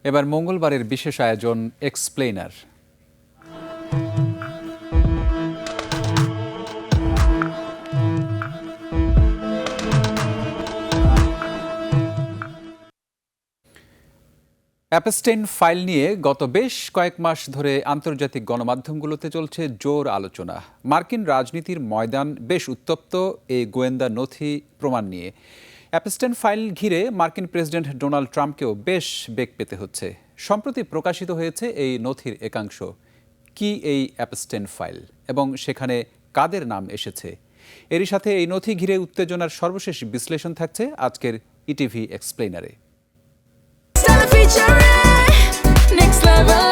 এবার মঙ্গলবারের বিশেষ আয়োজন এক্সপ্লেইনার। অ্যাপস্টেইন ফাইল নিয়ে গত বেশ কয়েক মাস ধরে আন্তর্জাতিক গণমাধ্যমগুলোতে চলছে জোর আলোচনা। মার্কিন রাজনীতির ময়দান বেশ উত্তপ্ত এই গোয়েন্দা নথি প্রমাণ নিয়ে। অ্যাপস্টেইন ফাইল ঘিরে মার্কিন প্রেসিডেন্ট ডোনাল্ড ট্রাম্পকেও বেশ বেগ পেতে হচ্ছে। সম্প্রতি প্রকাশিত হয়েছে এই নথির একাংশ। কি এই অ্যাপস্টেইন ফাইল এবং সেখানে কাদের নাম এসেছে? এরই সাথে এই নথি ঘিরে উত্তেজনার সর্বশেষ বিশ্লেষণ থাকছে আজকের ETV এক্সপ্লেইনারে। Next level,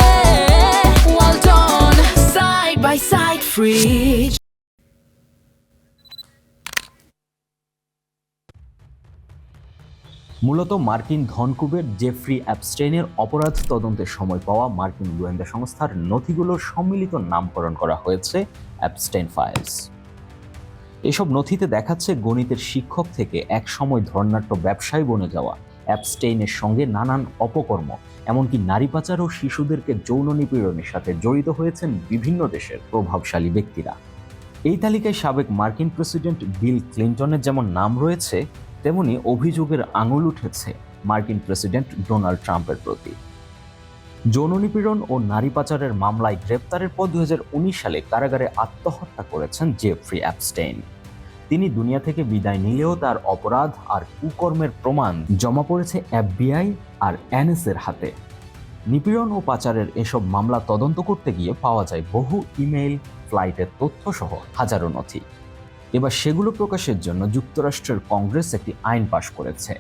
well done, side by side, free. মূলত মার্কিন ধনকুবের জেফ্রি অ্যাপস্টেইনের অপরাধ তদন্তের সময় পাওয়া মার্কিন গোয়েন্দা সংস্থার নথিগুলোর সম্মিলিত নামকরণ করা হয়েছে অ্যাপস্টেইন ফাইলস। এসব নথিতে দেখাচ্ছে গণিতের শিক্ষক থেকে এক সময় ধর্নাঢ্য ব্যবসায়ী বনে যাওয়া অ্যাপস্টেইনের সঙ্গে নানান অপকর্ম, এমনকি নারী পাচার ও শিশুদেরকে যৌন নিপীড়নের সাথে জড়িত হয়েছেন বিভিন্ন দেশের প্রভাবশালী ব্যক্তিরা। এই তালিকায় সাবেক মার্কিন প্রেসিডেন্ট বিল ক্লিন্টনের যেমন নাম রয়েছে, তেমনি অভিযোগের আঙুল উঠেছে মার্কিন প্রেসিডেন্ট ডোনাল্ড ট্রাম্পের প্রতি। যৌন নিপীড়ন ও নারী পাচারের মামলায় গ্রেপ্তারের পর 2019 সালে কারাগারে আত্মহত্যা করেছেন জেফ্রি অ্যাপস্টেইন। তিনি দুনিয়া থেকে বিদায় নিলেও তার অপরাধ আর কুকর্মের প্রমাণ জমা পড়েছে FBI আর NSA-এর হাতে। নিপীড়ন ও পাচারের এসব মামলা তদন্ত করতে গিয়ে পাওয়া যায় বহু ইমেইল, ফ্লাইটের তথ্য সহ হাজারো নথি। এবার সেগুলো প্রকাশের জন্য যুক্তরাষ্ট্রের কংগ্রেস একটি আইন পাশ করেছে,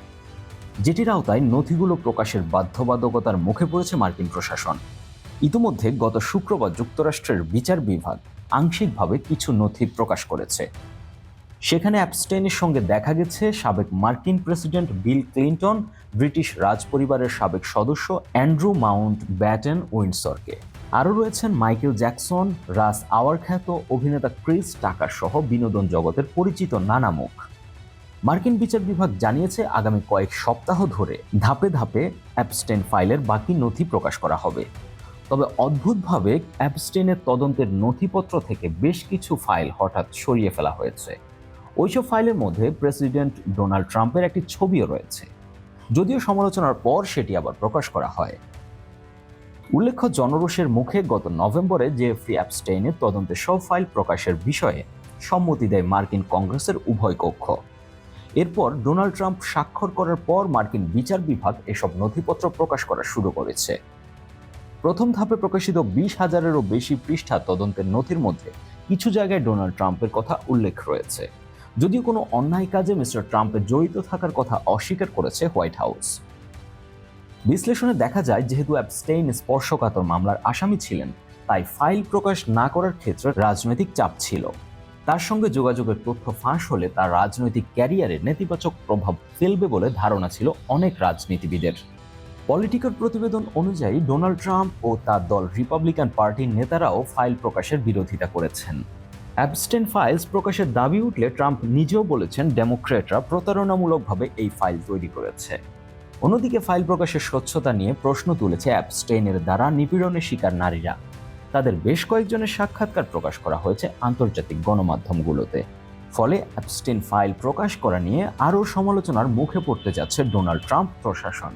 যেটির আওতায় নথিগুলো প্রকাশের বাধ্যবাধকতার মুখে পড়েছে মার্কিন প্রশাসন। ইতিমধ্যে গত শুক্রবার যুক্তরাষ্ট্রের বিচার বিভাগ আংশিকভাবে কিছু নথি প্রকাশ করেছে। সেখানে অ্যাপস্টেইনের সঙ্গে দেখা গেছে সাবেক মার্কিন প্রেসিডেন্ট বিল ক্লিন্টন, ব্রিটিশ রাজপরিবারের সাবেক সদস্য অ্যান্ড্রু মাউন্ট ব্যাটেন উইন্ডসরকে। আরও রয়েছেন মাইকেল জ্যাকসন, রাস আওয়ার খ্যাত অভিনেতা ক্রিস টাকার সহ বিনোদন জগতের পরিচিত নানা মুখ। মার্কিন বিচার বিভাগ জানিয়েছে আগামী কয়েক সপ্তাহ ধরে ধাপে ধাপে অ্যাপস্টেইন ফাইলের বাকি নথি প্রকাশ করা হবে। তবে অদ্ভুতভাবে অ্যাপস্টেইনের তদন্তের নথিপত্র থেকে বেশ কিছু ফাইল হঠাৎ সরিয়ে ফেলা হয়েছে। ওইসব ফাইলের মধ্যে প্রেসিডেন্ট ডোনাল্ড ট্রাম্পের একটি ছবিও রয়েছে, যদিও সমালোচনার পর সেটি আবার প্রকাশ করা হয়। উল্লেখ্য, জনরোষের মুখে গত নভেম্বরে জেফ্রি অ্যাপস্টেইনের তদন্তের সব ফাইল প্রকাশের বিষয়ে সম্মতি দেয় মার্কিন কংগ্রেসের উভয় কক্ষ। এরপর ডোনাল্ড ট্রাম্প স্বাক্ষর করার পর মার্কিন বিচার বিভাগ এসব নথিপত্র প্রকাশ করা শুরু করেছে। প্রথম ধাপে প্রকাশিত 20,000-এরও বেশি পৃষ্ঠা তদন্তের নথির মধ্যে কিছু জায়গায় ডোনাল্ড ট্রাম্পের কথা উল্লেখ রয়েছে, যদিও কোনো অন্যায় কাজে মিস্টার ট্রাম্পের জড়িত থাকার কথা অস্বীকার করেছে হোয়াইট হাউস। বিশ্লেষণে দেখা যায়, যেহেতু অ্যাপস্টেইন স্পর্শকাতর মামলার আসামি ছিলেন, তাই ফাইল প্রকাশ না করার ক্ষেত্রে রাজনৈতিক চাপ ছিল। তার সঙ্গে যোগাযোগের তথ্য ফাঁস হলে তার রাজনৈতিক ক্যারিয়ারে নেতিবাচক প্রভাব ফেলবে বলে ধারণা ছিল অনেক রাজনীতিবিদের। পলিটিকার প্রতিবেদন অনুযায়ী ডোনাল্ড ট্রাম্প ও তার দল রিপাবলিকান পার্টির নেতারাও ফাইল প্রকাশের বিরোধিতা করেছেন। অ্যাপস্টেইন ফাইলস প্রকাশের দাবি উঠলে ট্রাম্প নিজেও বলেছেন ডেমোক্র্যাটরা প্রতারণামূলকভাবে এই ফাইল তৈরি করেছে। অন্যদিকে ফাইল প্রকাশের স্বচ্ছতা নিয়ে প্রশ্ন তুলেছে অ্যাপস্টেইনের দ্বারা নিপীড়নের শিকার নারীরা। তাদের বেশ কয়েকজনের সাক্ষাৎকার প্রকাশ করা হয়েছে আন্তর্জাতিক গণমাধ্যমগুলোতে। ফলে অ্যাপস্টেইন ফাইল প্রকাশ করা নিয়ে আরও সমালোচনার মুখে পড়তে যাচ্ছে ডোনাল্ড ট্রাম্প প্রশাসন।